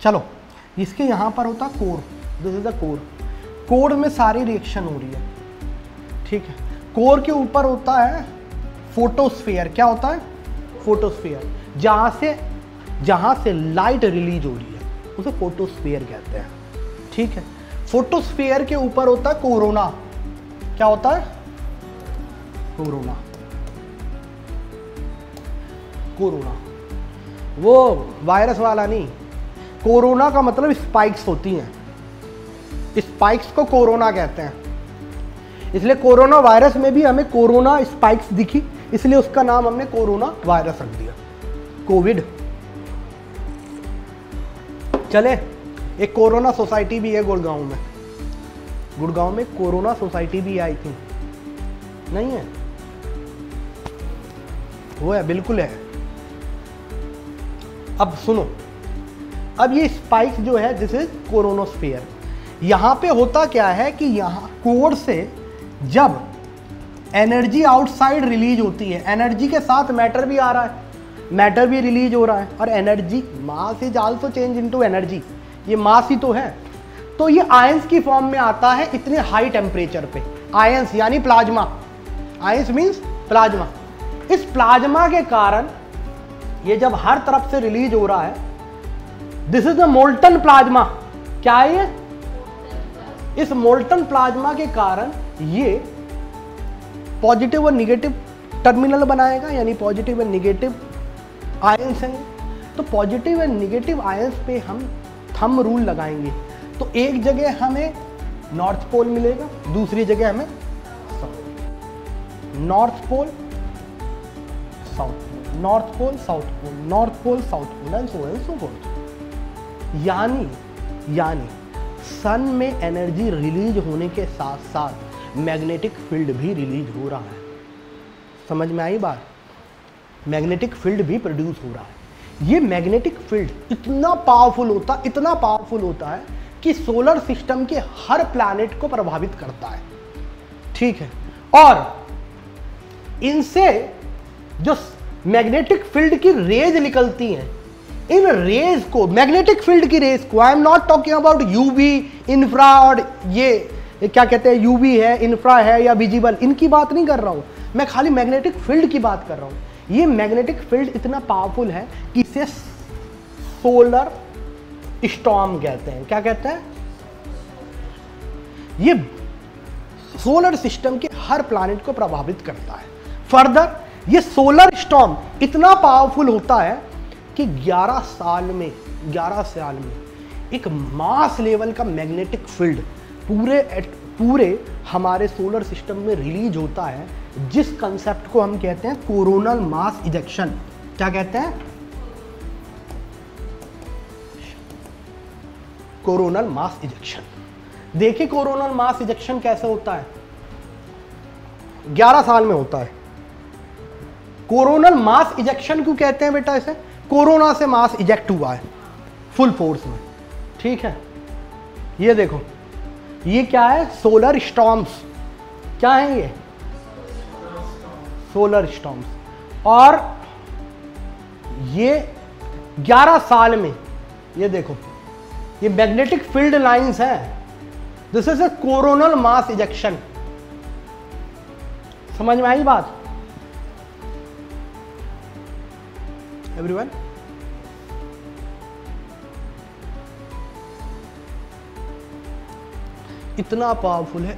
चलो, इसके यहाँ पर होता core, this is the core. Core में सारी रिएक्शन हो रही है, ठीक है। कोर के ऊपर होता है फोटोस्फीयर। क्या होता है? फोटोस्फीयर। जहाँ से लाइट रिलीज हो रही है उसे फोटोस्फीयर कहते हैं, ठीक है। फोटोस्फीयर के ऊपर होता है कोरोना। क्या होता है? कोरोना। कोरोना वो वायरस वाला नहीं, कोरोना का मतलब स्पाइक्स होती हैं, स्पाइक्स को कोरोना कहते हैं। इसलिए कोरोना वायरस में भी हमें कोरोना स्पाइक्स दिखी, इसलिए उसका नाम हमने कोरोना वायरस रख दिया, कोविड। चले, एक कोरोना सोसाइटी भी है गुड़गांव में। गुड़गांव में कोरोना सोसाइटी भी आई थी, नहीं है? वो है, बिल्कुल है। अब सुनो, अब ये स्पाइक्स जो है दिस इज कोरोनोस्फीयर। यहां पे होता क्या है कि यहां कोर से जब एनर्जी आउटसाइड रिलीज होती है, एनर्जी के साथ मैटर भी आ रहा है, मैटर भी रिलीज हो रहा है, और energy mass is also change into energy, ये मास ही तो है। तो ये आयंस की फॉर्म में आता है इतने हाई टेम्परेचर पे। आयंस यानी प्लाज्मा, आयंस मींस प्लाज्मा। इस प्लाज्मा के कारण ये जब हर तरफ से रिलीज हो रहा है, this is the molten plasma. क्या है ये? इस मोल्टन प्लाज्मा के कारण ये पॉजिटिव और निगेटिव टर्मिनल बनाएगा, यानी पॉजिटिव और निगेटिव आयंस हैं। तो पॉजिटिव और निगेटिव आयंस पे हम थंब रूल लगाएंगे, तो एक जगह हमें नॉर्थ पोल मिलेगा, दूसरी जगह हमें south. North pole south pole, north pole south pole, north pole south pole, and so forth. यानी सन में एनर्जी रिलीज होने के साथ साथ मैग्नेटिक फील्ड भी रिलीज हो रहा है। समझ में आई बात? मैग्नेटिक फील्ड भी प्रोड्यूस हो रहा है। ये मैग्नेटिक फील्ड इतना पावरफुल होता है कि सोलर सिस्टम के हर प्लैनेट को प्रभावित करता है, ठीक है। और इनसे जो मैग्नेटिक फील्ड की रेज निकलती हैं, इन रेज को, मैग्नेटिक फील्ड की रेज को, I am not talking about UV, infra, और ये क्या कहते हैं, यूवी है, इंफ्रा है या विजिबल, इनकी बात नहीं कर रहा हूं मैं, खाली मैग्नेटिक फील्ड की बात कर रहा हूं। ये मैग्नेटिक फील्ड इतना पावरफुल है कि इसे सोलर स्टॉर्म कहते हैं। क्या कहते हैं? ये सोलर सिस्टम के हर प्लैनेट को प्रभावित करता है। फर्दर ये सोलर स्टॉर्म इतना पावरफुल होता है कि 11 साल में एक मास लेवल का मैग्नेटिक फील्ड पूरे हमारे सोलर सिस्टम में रिलीज होता है, जिस कंसेप्ट को हम कहते हैं कोरोनल मास इजेक्शन। क्या कहते हैं? Coronal mass ejection. देखिए कोरोनल मास इजेक्शन कैसे होता है, 11 साल में होता है। कोरोनल मास इजेक्शन क्यों कहते हैं बेटा इसे? कोरोना से मास इजेक्ट हुआ है फुल फोर्स में, ठीक है। ये देखो, ये क्या है? Solar storms. क्या है ये? Solar storms. और ये 11 साल में, ये देखो, ये मैग्नेटिक फील्ड लाइंस है। This is a coronal mass ejection. समझ में आई बात एवरीवन? इतना पावरफुल है।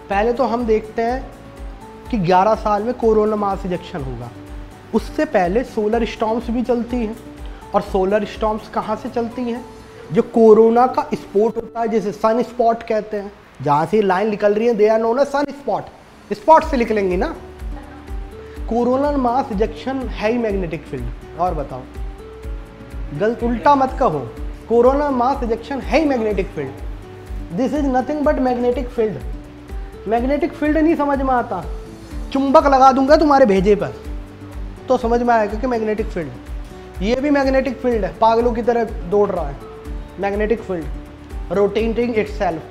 पहले तो हम देखते हैं कि 11 साल में कोरोना मास इजेक्शन होगा। उससे पहले सोलर स्टॉर्म्स भी चलती हैं, और सोलर स्टॉर्म्स कहाँ से चलती हैं? जो कोरोना का स्पॉट होता है, जिसे सन स्पॉट कहते हैं, जहाँ से लाइन निकल रही है, they are known as sun spot. Spot से निकलेंगी ना। कोरोनल मास इजेक्शन है ही मैग्नेटिक फील्ड। और बताओ, गलत उल्टा मत कहो, कोरोनल मास इजेक्शन है ही magnetic field. This is nothing but magnetic field. Magnetic field नहीं समझ में आता, चुंबक लगा दूंगा तुम्हारे भेजे पर तो समझ में आएगा कि मैग्नेटिक फील्ड। ये भी मैग्नेटिक फील्ड है, पागलों की तरह दौड़ रहा है। मैग्नेटिक फील्ड रोटेटिंग इटसेल्फ,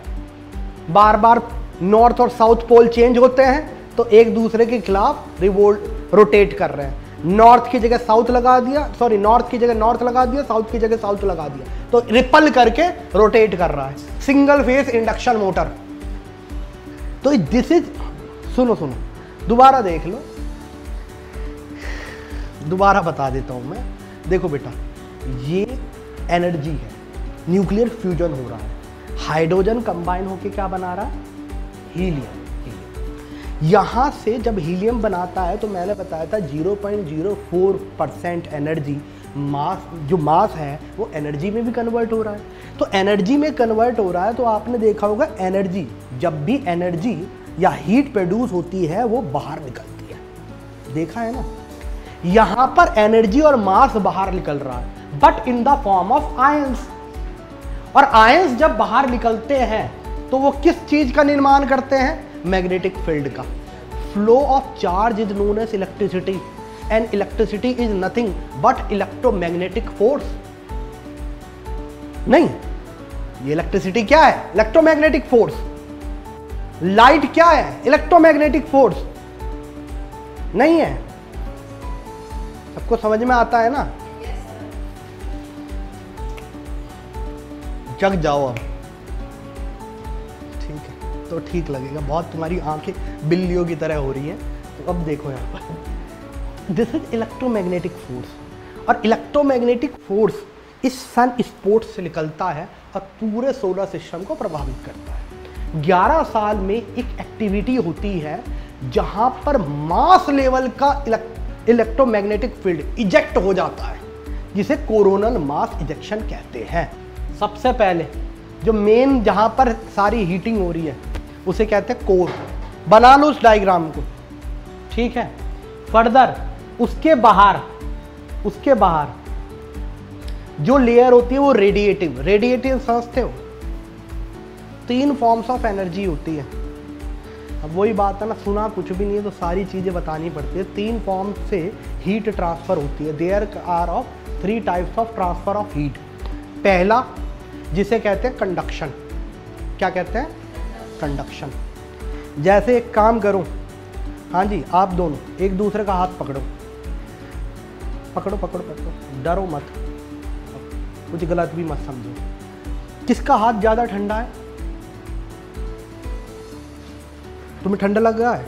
बार बार नॉर्थ और साउथ पोल चेंज होते हैं तो एक दूसरे के खिलाफ रोटेट कर रहे हैं। नॉर्थ की जगह साउथ लगा दिया, सॉरी नॉर्थ की जगह नॉर्थ लगा दिया, साउथ की जगह साउथ लगा दिया, तो रिपल करके रोटेट कर रहा है, सिंगल फेस इंडक्शन मोटर। तो दिस इज, सुनो दोबारा देख लो, दोबारा बता देता हूं मैं। देखो बेटा, ये एनर्जी है, न्यूक्लियर फ्यूजन हो रहा है, हाइड्रोजन कंबाइन होके क्या बना रहा है, हीलियम। यहां से जब हीलियम बनाता है तो मैंने बताया था 0.04% एनर्जी मास, जो मास है वो एनर्जी में भी कन्वर्ट हो रहा है। तो एनर्जी में कन्वर्ट हो रहा है, तो आपने देखा होगा एनर्जी, जब भी एनर्जी या हीट प्रोड्यूस होती है वो बाहर निकलती है, देखा है ना। यहां पर एनर्जी और मास बाहर निकल रहा है, but in the form of ions. और आयंस जब बाहर निकलते हैं तो वो किस चीज का निर्माण करते हैं, मैग्नेटिक फील्ड का। Flow of charge is known as electricity, and electricity is nothing but electromagnetic force. नहीं, ये इलेक्ट्रिसिटी क्या है, इलेक्ट्रोमैग्नेटिक फोर्स। लाइट क्या है, इलेक्ट्रोमैग्नेटिक फोर्स। नहीं है, सबको समझ में आता है ना। जग जाओ अब, ठीक है, तो ठीक लगेगा। बहुत तुम्हारी आंखें बिल्लियों की तरह हो रही हैं, तो अब देखो यहाँ पर, दिस इज इलेक्ट्रोमैग्नेटिक फोर्स। और इलेक्ट्रोमैग्नेटिक फोर्स इस सन स्पॉट से निकलता है और पूरे सोलर सिस्टम को प्रभावित करता है। 11 साल में एक एक्टिविटी होती है जहां पर मास लेवल का इलेक्ट्रोमैग्नेटिक फील्ड इजेक्ट हो जाता है, जिसे कोरोनल मास इजेक्शन कहते हैं। सबसे पहले जो मेन जहां पर सारी हीटिंग हो रही है उसे कहते हैं कोर। बना लो उस डायग्राम को, ठीक है। फर्दर उसके बाहर जो लेयर होती है वो रेडिएटिव समझते हो। 3 फॉर्म्स ऑफ एनर्जी होती है। अब वही बात है ना, सुना कुछ भी नहीं है तो सारी चीजें बतानी पड़ती है। 3 फॉर्म से हीट ट्रांसफर होती है। There are of 3 types of transfer of heat. पहला जिसे कहते हैं कंडक्शन। क्या कहते हैं, कंडक्शन। जैसे एक काम करो, हाँ जी, आप दोनों एक दूसरे का हाथ पकड़ो, डरो मत, कुछ गलत भी मत समझो। किसका हाथ ज्यादा ठंडा है, तुम्हें ठंडा लग रहा है,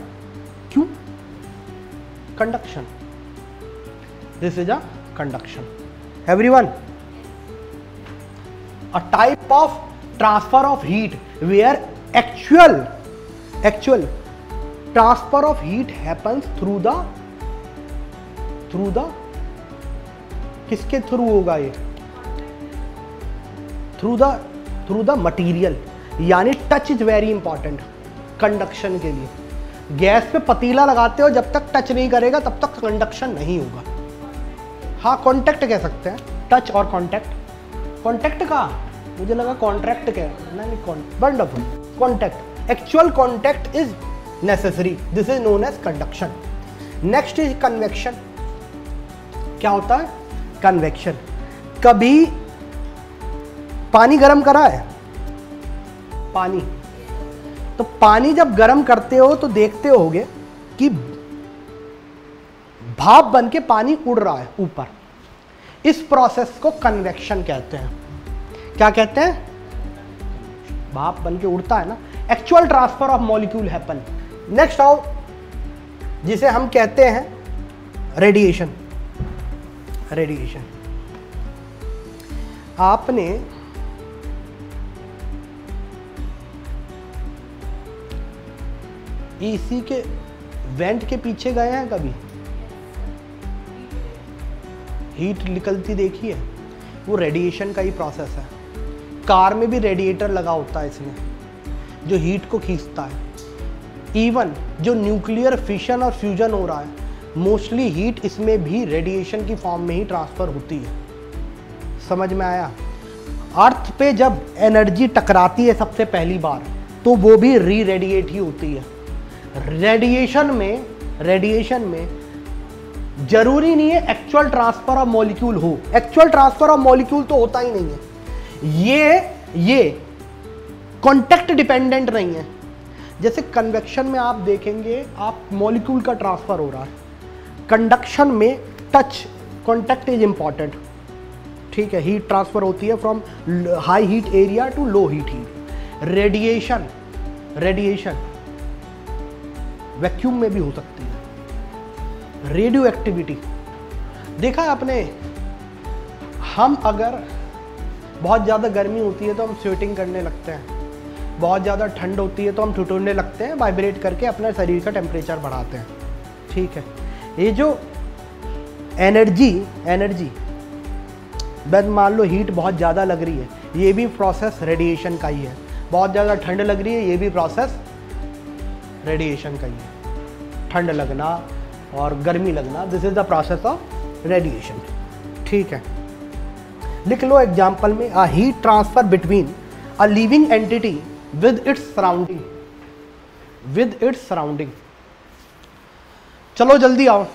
क्यों, conduction. This is a conduction. Everyone, a type of transfer of heat where actual transfer of heat happens through the किसके थ्रू होगा ये, थ्रू द मटीरियल, यानी touch is very important conduction के लिए। गैस पे पतीला लगाते हो, जब तक टच नहीं करेगा तब तक कंडक्शन नहीं होगा। हाँ, कॉन्टैक्ट कह सकते हैं, टच और कॉन्टैक्ट। कॉन्टैक्ट का मुझे लगा कॉन्ट्रैक्ट कह, नहीं, wonderful, contact. Actual contact is necessary, this is known as conduction. Next is convection. क्या होता है, कन्वेक्शन। कभी पानी गर्म करा है, पानी, तो पानी जब गर्म करते हो तो देखते होगे कि भाप बन के पानी उड़ रहा है ऊपर। इस प्रोसेस को कन्वेक्शन कहते हैं। क्या कहते हैं, भाप बन के उड़ता है ना। Actual transfer of molecule happen. Next आओ, जिसे हम कहते हैं रेडिएशन। रेडिएशन, आपने एसी के वेंट के पीछे गए हैं कभी, हीट निकलती देखी है, वो रेडिएशन का ही प्रोसेस है। कार में भी रेडिएटर लगा होता है इसमें, जो हीट को खींचता है। इवन जो न्यूक्लियर फिशन और फ्यूजन हो रहा है, मोस्टली हीट इसमें भी रेडिएशन की फॉर्म में ही ट्रांसफर होती है। समझ में आया। अर्थ पे जब एनर्जी टकराती है सबसे पहली बार, तो वो भी री रेडिएट ही होती है। रेडिएशन में जरूरी नहीं है एक्चुअल ट्रांसफर ऑफ मॉलिक्यूल हो। एक्चुअल ट्रांसफर ऑफ मॉलिक्यूल तो होता ही नहीं है। ये कॉन्टेक्ट डिपेंडेंट नहीं है। जैसे कन्वेक्शन में आप देखेंगे, आप मॉलिक्यूल का ट्रांसफर हो रहा है, कंडक्शन में टच कॉन्टैक्ट इज इंपॉर्टेंट, ठीक है। हीट ट्रांसफर होती है from high heat area to low heat. Radiation, radiation vacuum में भी हो सकती है। रेडियो एक्टिविटी, देखा है आपने, हम अगर बहुत ज़्यादा गर्मी होती है तो हम स्वेटिंग करने लगते हैं, बहुत ज़्यादा ठंड होती है तो हम ठिठुरने लगते हैं, वाइब्रेट करके अपने शरीर का टेम्परेचर बढ़ाते हैं, ठीक है। ये जो एनर्जी बस मान लो हीट बहुत ज़्यादा लग रही है, ये भी प्रोसेस रेडिएशन का ही है। बहुत ज़्यादा ठंड लग रही है, ये भी प्रोसेस रेडिएशन का ही है। ठंड लगना और गर्मी लगना, this is the process of radiation, ठीक है। लिख लो एग्जाम्पल में, a heat transfer between a living entity with its surrounding, with its surrounding. चलो जल्दी आओ,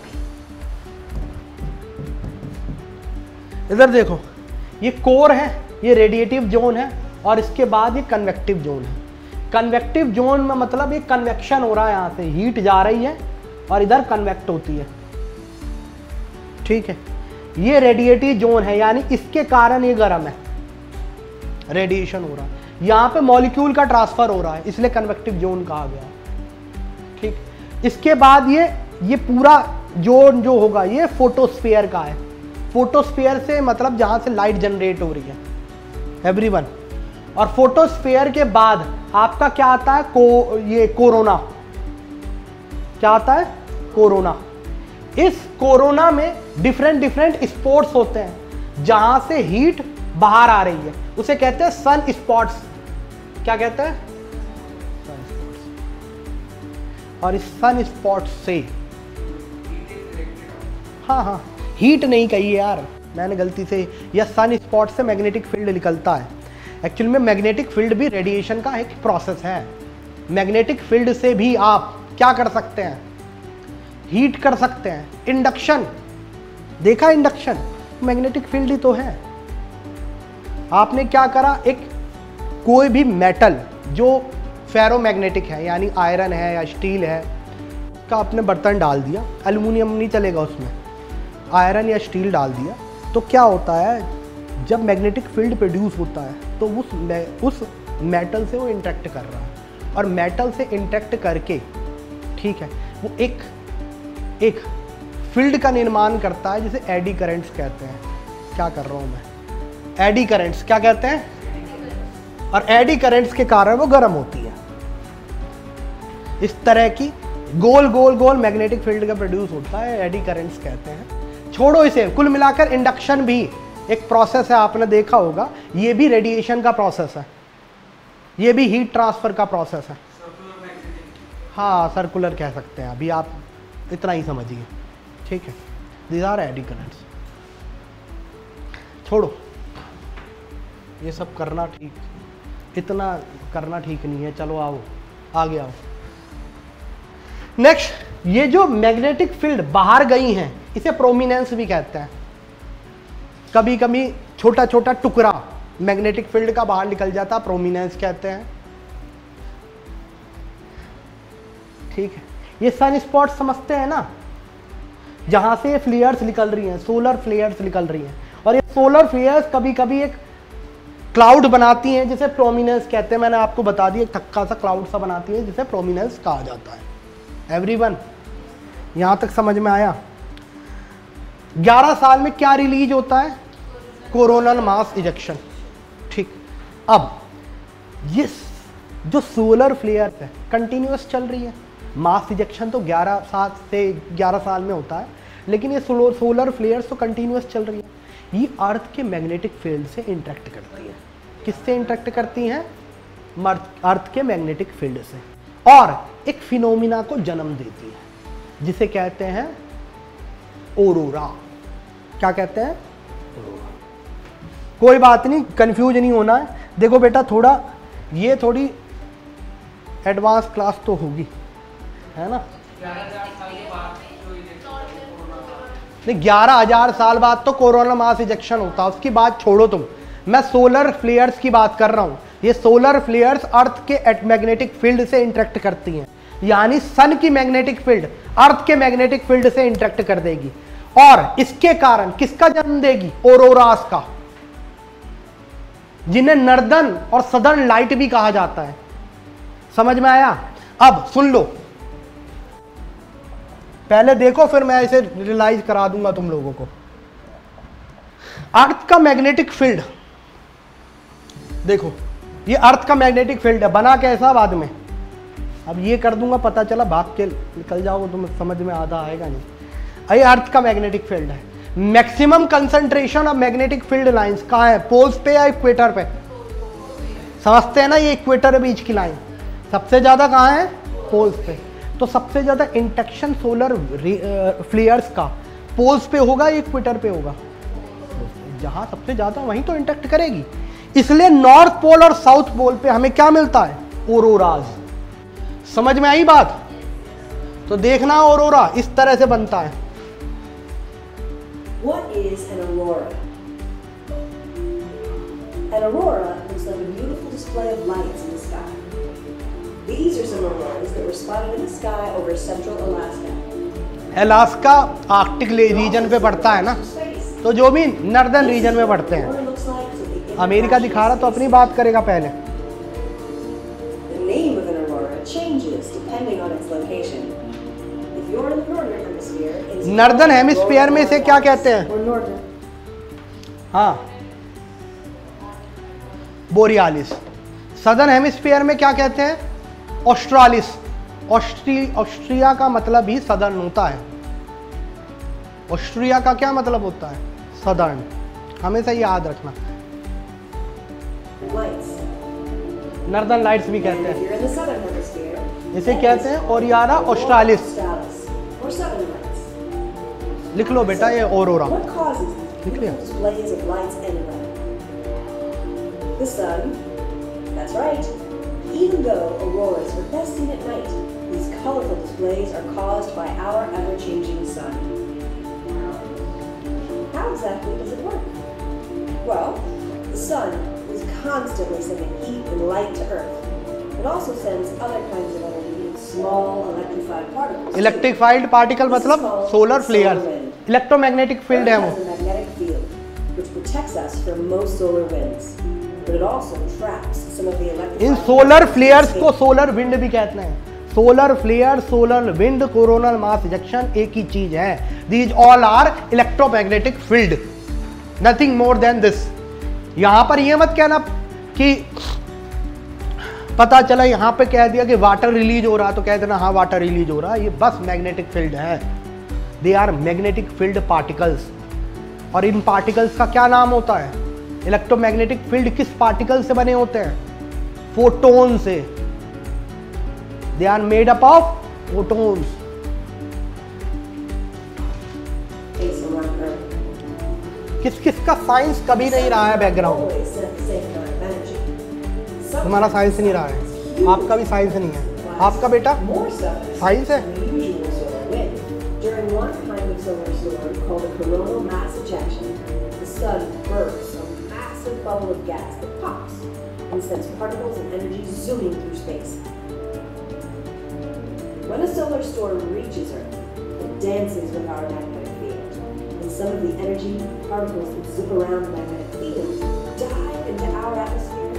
इधर देखो, ये कोर है, ये रेडिएटिव जोन है, और इसके बाद ये कन्वेक्टिव जोन है। कन्वेक्टिव जोन में मतलब ये कन्वेक्शन हो रहा है, यहां से हीट जा रही है और इधर कन्वेक्ट होती है, ठीक है। ये रेडिएटिव जोन है, यानी इसके कारण ये गर्म है, रेडिएशन हो रहा है। यहां पे मॉलिक्यूल का ट्रांसफर हो रहा है, इसलिए कन्वेक्टिव जोन कहा गया, ठीक। इसके बाद ये पूरा जोन जो होगा ये फोटोस्फीयर का है। फोटोस्फीयर से मतलब जहां से लाइट जनरेट हो रही है, एवरीवन। और फोटोस्फीयर के बाद आपका क्या आता है, ये कोरोना, क्या आता है, कोरोना। इस कोरोना में डिफरेंट स्पॉट्स होते हैं जहां से हीट बाहर आ रही है, उसे कहते हैं सन स्पॉट्स। क्या कहते हैं, सन स्पॉट्स। और इस सन स्पॉट्स से, हाँ, हीट नहीं कही है यार, मैंने गलती से, या सन स्पॉट से मैग्नेटिक फील्ड निकलता है। एक्चुअल में मैग्नेटिक फील्ड भी रेडिएशन का एक प्रोसेस है। मैग्नेटिक फील्ड से भी आप क्या कर सकते हैं, हीट कर सकते हैं। इंडक्शन, देखा इंडक्शन, मैग्नेटिक फील्ड ही तो है। आपने क्या करा, एक कोई भी मेटल जो फेरोमैग्नेटिक है, यानी आयरन है या स्टील है, का आपने बर्तन डाल दिया, एल्युमिनियम नहीं चलेगा उसमें, आयरन या स्टील डाल दिया, तो क्या होता है, जब मैग्नेटिक फील्ड प्रोड्यूस होता है तो उस मेटल से वो इंटरेक्ट कर रहा है, और मेटल से इंटरेक्ट करके, ठीक है, वो एक फील्ड का निर्माण करता है जिसे एडी करंट्स कहते हैं। क्या कर रहा हूँ मैं, एडी करंट्स, क्या कहते हैं, और एडी करंट्स के कारण वो गर्म होती है। इस तरह की गोल गोल गोल मैग्नेटिक फील्ड का प्रोड्यूस होता है, एडी करंट्स कहते हैं। छोड़ो इसे, कुल मिलाकर इंडक्शन भी एक प्रोसेस है, आपने देखा होगा, ये भी रेडिएशन का प्रोसेस है, ये भी हीट ट्रांसफर का प्रोसेस है। हाँ, सर्कुलर कह सकते हैं, अभी आप इतना ही समझिए, ठीक है। These are eddy currents. छोड़ो, ये सब करना ठीक, इतना करना ठीक नहीं है। चलो आओ, आगे आओ। नेक्स्ट, ये जो मैग्नेटिक फील्ड बाहर गई हैं, इसे प्रोमिनेंस भी कहते हैं। कभी कभी छोटा छोटा टुकड़ा मैग्नेटिक फील्ड का बाहर निकल जाता, प्रोमिनेंस कहते हैं, ठीक है। ये सन स्पॉट समझते हैं ना, जहां से फ्लेयर्स निकल रही हैं, सोलर फ्लेयर्स निकल रही हैं, और ये सोलर फ्लेयर्स कभी कभी एक क्लाउड बनाती हैं जिसे प्रोमिनेंस कहते हैं। मैंने आपको बता दिया, एक थक्का सा क्लाउड सा बनाती है जिसे प्रोमिनेंस कहा जाता है। एवरीवन, यहां तक समझ में आया। 11 साल में क्या रिलीज होता है, कोरोनल मास इजेक्शन, ठीक। अब ये जो सोलर फ्लेयर्स है कंटिन्यूअस चल रही है, मास इजेक्शन तो 11 साल में होता है, लेकिन ये सोलर फ्लेयर्स तो कंटिन्यूअस चल रही है। ये अर्थ के मैग्नेटिक फील्ड से इंटरेक्ट करती है। किससे इंटरेक्ट करती हैं, अर्थ के मैग्नेटिक फील्ड से, और एक फिनोमिना को जन्म देती है जिसे कहते हैं ऑरोरा। क्या कहते हैं, ऑरोरा। कोई बात नहीं, कंफ्यूज नहीं होना है। देखो बेटा, थोड़ा ये थोड़ी एडवांस क्लास तो होगी, है ना। 11,000 साल बाद तो कोरोना मास इजेक्शन होता है, उसकी बात छोड़ो तुम। मैं सोलर फ्लेयर्स की बात कर रहा हूं। ये सोलर फ्लेयर्स अर्थ के मैग्नेटिक फील्ड से इंटरेक्ट करती हैं। यानी सन की मैग्नेटिक फील्ड अर्थ के मैग्नेटिक फील्ड से इंटरेक्ट कर देगी और इसके कारण किसका जन्म देगी? ऑरोरास का, जिन्हें नॉर्दर्न और सदर्न लाइट भी कहा जाता है। समझ में आया? अब सुन लो, पहले देखो फिर मैं इसे रियलाइज करा दूंगा तुम लोगों को। अर्थ का मैग्नेटिक फील्ड देखो, ये अर्थ का मैग्नेटिक फील्ड है, बना कैसा बाद में, अब ये कर दूंगा, पता चला भाग के निकल जाओगे, तुम समझ में आधा आएगा नहीं। ये अर्थ का मैग्नेटिक फील्ड है। Maximum concentration of magnetic field lines कहाँ है? पोल्स पे या इक्वेटर पे? समझते हैं ना, ये इक्वेटर है बीच की लाइन। सबसे ज्यादा कहाँ है? पोल्स पे। तो सबसे ज्यादा इंटरेक्शन सोलर फ्लेयर्स का पोल्स पे होगा या इक्वेटर पे होगा? जहां सबसे ज्यादा वहीं तो इंटरेक्ट करेगी। इसलिए नॉर्थ पोल और साउथ पोल पे हमें क्या मिलता है? ऑरोराज। समझ में आई बात? तो देखना ऑरोरा इस तरह से बनता है। What is an aurora? An aurora looks like a beautiful display of lights in the sky. These are some auroras that were spotted in the sky over central Alaska. Alaska Arctic region पे पड़ता है ना, तो जो भी northern region में पड़ते हैं। अमेरिका दिखा रहा तो अपनी बात करेगा पहले। The name of an aurora changes depending on its location. If you're in the northern hemisphere, it's northern hemisphere में इसे क्या कहते हैं? or northern. हाँ, बोरियालिस। सदर्न हेमिस्फीयर में क्या कहते हैं? ऑस्ट्रालिस। ऑस्ट्रिया का मतलब ही सदर्न होता है। ऑस्ट्रिया का क्या मतलब होता है? सदर्न। हमेशा याद रखना। Lights. नॉर्दर्न लाइट्स भी And कहते if हैं। you're in the southern hemisphere, इसे कहते हैं aurora australis. Australis or southern lights. लिख लो बेटा, ये aurora. What causes these Clear. beautiful displays of lights anyway? The sun. That's right. Even though auroras are best seen at night, these colorful displays are caused by our ever-changing sun. How exactly does it work? Well, the sun is constantly sending heat and light to Earth. It also sends other kinds of energy in small electrified particles. Electrified particle मतलब solar flare. Electromagnetic field है Earth वो। has a magnetic field, which protects us from most solar winds. But it also traps some of the electrified इन solar flares को solar wind भी कहते हैं। Solar flare, solar wind, coronal mass ejection एक ही चीज है। These all are electromagnetic field, nothing more than this. यहां पर ये मत कहना कि पता चला यहां पे कह दिया कि वाटर रिलीज हो रहा, तो कह देना हाँ वाटर रिलीज हो रहा है, ये बस मैग्नेटिक फील्ड है। They are magnetic field particles. और इन पार्टिकल्स का क्या नाम होता है? इलेक्ट्रोमैग्नेटिक फील्ड किस पार्टिकल से बने होते हैं? फोटोन से। They are made up of photons. space around Earth. किस किस का साइंस कभी नहीं रहा है background? Always send the same amount of energy. तुम्हारा साइंस नहीं रहा है, आपका भी साइंस नहीं है। आपका बेटा More stuff is साइंस है। than the usual solar wind. During one kind of solar storm called a coronal mass ejection, the sun bursts a massive bubble of gas that pops and sends particles and energy zooming through space. When a solar storm reaches Earth, it dances with our magnetic field, and some of the energy particles that zip around the magnetic field dive into our atmosphere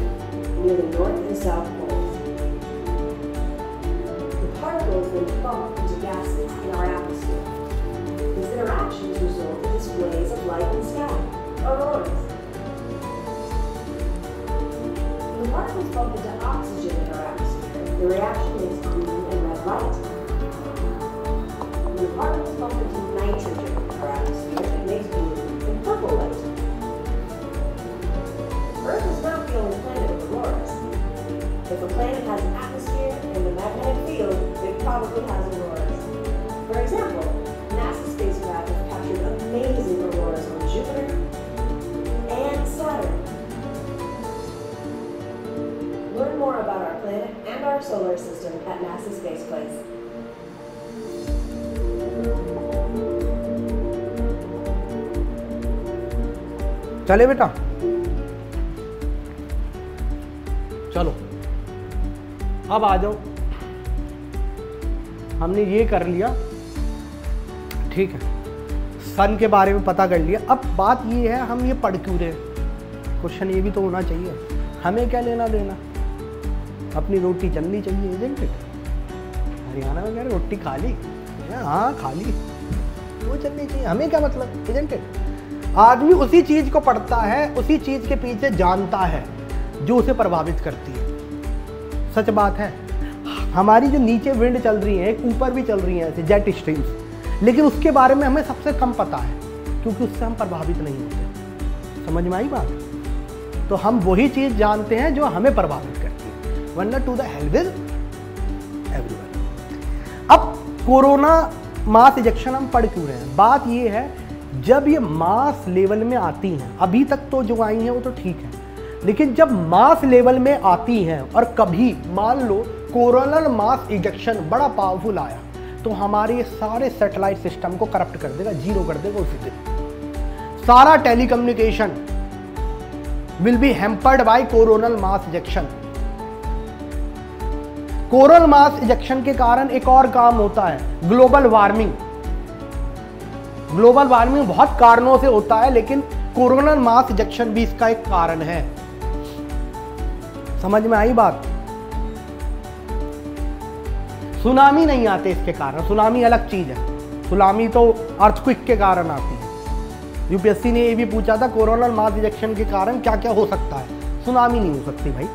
near the north and south poles. The particles then bump into gases in our atmosphere. These interactions result in displays of light in the sky, auroras. When the particles bump into oxygen in our atmosphere, the reaction makes green and red light. When the particles bump into nitrogen in our atmosphere, it makes blue and purple light. Earth is not the only planet with auroras. If a planet has an atmosphere and a magnetic field, it probably has auroras. For example, NASA spacecraft have captured amazing auroras on Jupiter and Saturn. Learn more about our planet and our solar system at NASA Space Place. चले बेटा, चलो अब आ जाओ हमने ये कर लिया, ठीक है, सन के बारे में पता कर लिया। अब बात ये है हम ये पढ़ क्यों रहे हैं, क्वेश्चन ये भी तो होना चाहिए, हमें क्या लेना देना, अपनी रोटी चलनी चाहिए, इजंट इट। हरियाणा में कह रहे रोटी खा ली, हाँ खा ली, वो चलनी चाहिए, हमें क्या मतलब, इजंट इट। आदमी उसी चीज को पढ़ता है, उसी चीज के पीछे जानता है जो उसे प्रभावित करती है। सच बात है, हमारी जो नीचे विंड चल रही है, ऊपर भी चल रही है ऐसे जेट स्ट्रीम्स, लेकिन उसके बारे में हमें सबसे कम पता है क्योंकि उससे हम प्रभावित नहीं होते। समझ में आई बात? तो हम वही चीज जानते हैं जो हमें प्रभावित करती है, वरना to the hell with everyone. अब कोरोना मास इजेक्शन हम पढ़ क्यों रहे हैं? बात ये है, जब ये मास लेवल में आती हैं, अभी तक तो जो आई हैं वो तो ठीक है, लेकिन जब मास लेवल में आती हैं और कभी मान लो कोरोनल मास इजेक्शन बड़ा पावरफुल आया तो हमारे सारे सैटेलाइट सिस्टम को करप्ट कर देगा, जीरो कर देगा उसी दिन। सारा telecommunication will be hampered by coronal mass ejection. Coronal mass ejection के कारण एक और काम होता है, ग्लोबल वार्मिंग। ग्लोबल वार्मिंग बहुत कारणों से होता है, लेकिन कोरोनल मास इजेक्शन भी इसका एक कारण है। समझ में आई बात? सुनामी नहीं आते इसके कारण, सुनामी अलग चीज है, सुनामी तो अर्थक्वेक के कारण आती है। यूपीएससी ने ये भी पूछा था कोरोनल मास इजेक्शन के कारण क्या क्या हो सकता है, सुनामी नहीं हो सकती भाई,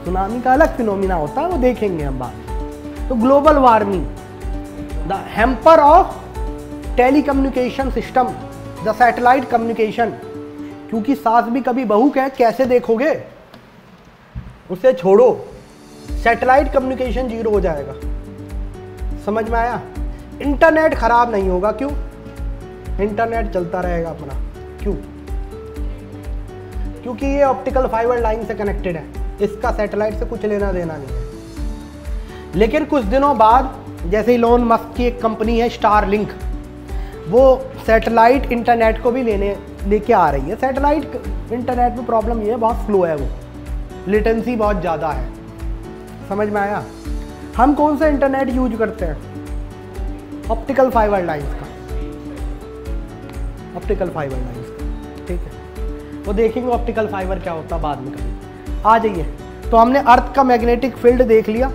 सुनामी का अलग फिनोमिना होता है, वो देखेंगे हम बाद में। तो global warming, the hamper of telecommunication system, the satellite communication, क्योंकि सास भी कभी बहू के कैसे देखोगे, उसे छोड़ो, सैटेलाइट कम्युनिकेशन जीरो हो जाएगा। समझ में आया? इंटरनेट खराब नहीं होगा, क्यों? इंटरनेट चलता रहेगा अपना, क्यों? क्योंकि ये ऑप्टिकल फाइबर लाइन से कनेक्टेड है, इसका सैटेलाइट से कुछ लेना देना नहीं है। लेकिन कुछ दिनों बाद, जैसे इलोन मस्क की एक कंपनी है स्टारलिंक, वो सैटेलाइट इंटरनेट को भी लेके आ रही है। सैटेलाइट इंटरनेट में प्रॉब्लम ये है, बहुत स्लो है, वो लेटेंसी बहुत ज़्यादा है। समझ में आया? हम कौन सा इंटरनेट यूज करते हैं? ऑप्टिकल फाइबर लाइंस का, ऑप्टिकल फाइबर लाइंस का, ठीक है। वो देखेंगे ऑप्टिकल फाइबर क्या होता है बाद में कभी। आ जाइए, तो हमने अर्थ का मैग्नेटिक फील्ड देख लिया।